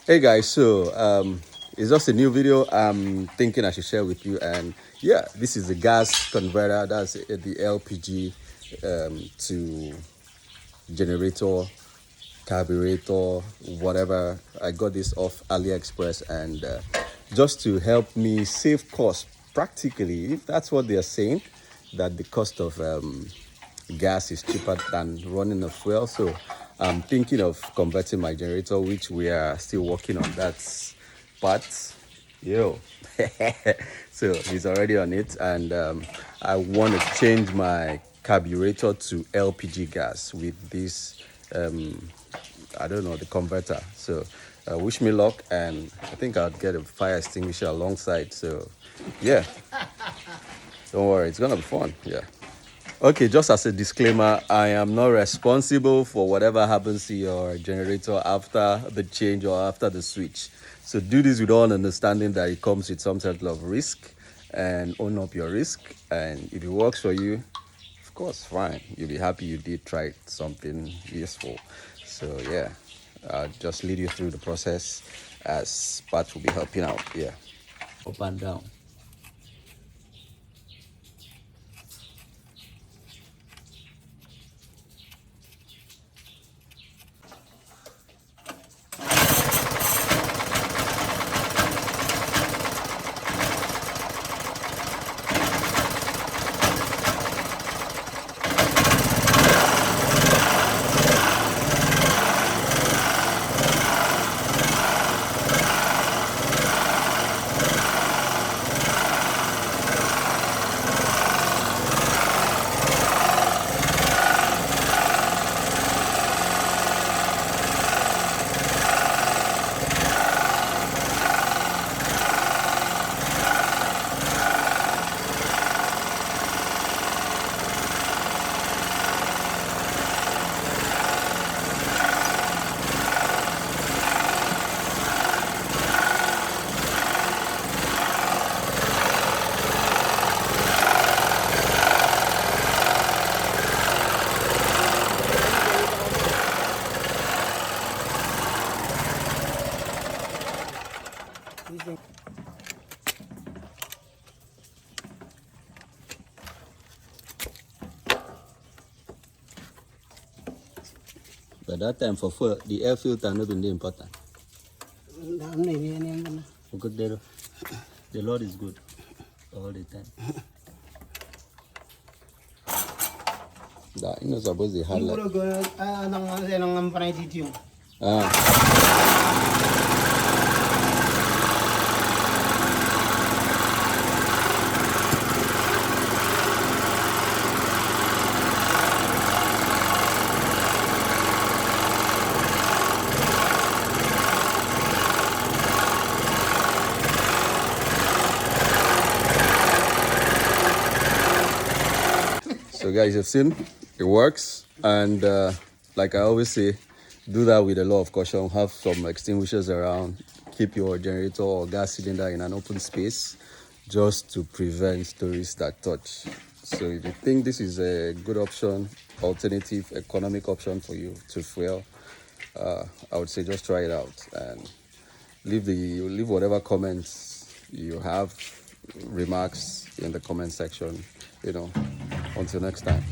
Hey guys, so it's just a new video I'm thinking I should share with you. And yeah, this is the gas converter. That's the LPG to generator, carburetor, whatever. I got this off AliExpress, and just to help me save costs practically, if that's what they're saying, that the cost of gas is cheaper than running a fuel. So I'm thinking of converting my generator, which we are still working on. That's part. Yo. So he's already on it, and I want to change my carburetor to LPG gas with this I don't know, the converter. So wish me luck, and I think I'll get a fire extinguisher alongside. So yeah, don't worry, it's gonna be fun. Yeah. Okay, just as a disclaimer, I am not responsible for whatever happens to your generator after the change or after the switch. So do this with all understanding that it comes with some sort of risk, and own up your risk. And if it works for you, of course, fine. You'll be happy you did try something useful. So yeah, I'll just lead you through the process as Pat will be helping out. Yeah. Up and down. But that time for fuel, the air filter not been important. Good, the Lord is good all the time. That you know suppose they had like. So guys, you've seen it works, and like I always say, do that with a lot of caution. Have some extinguishers around. Keep your generator or gas cylinder in an open space, just to prevent tourists that touch. So if you think this is a good option, alternative, economic option for you to fuel, I would say just try it out and leave whatever comments you have, remarks in the comment section. Until next time.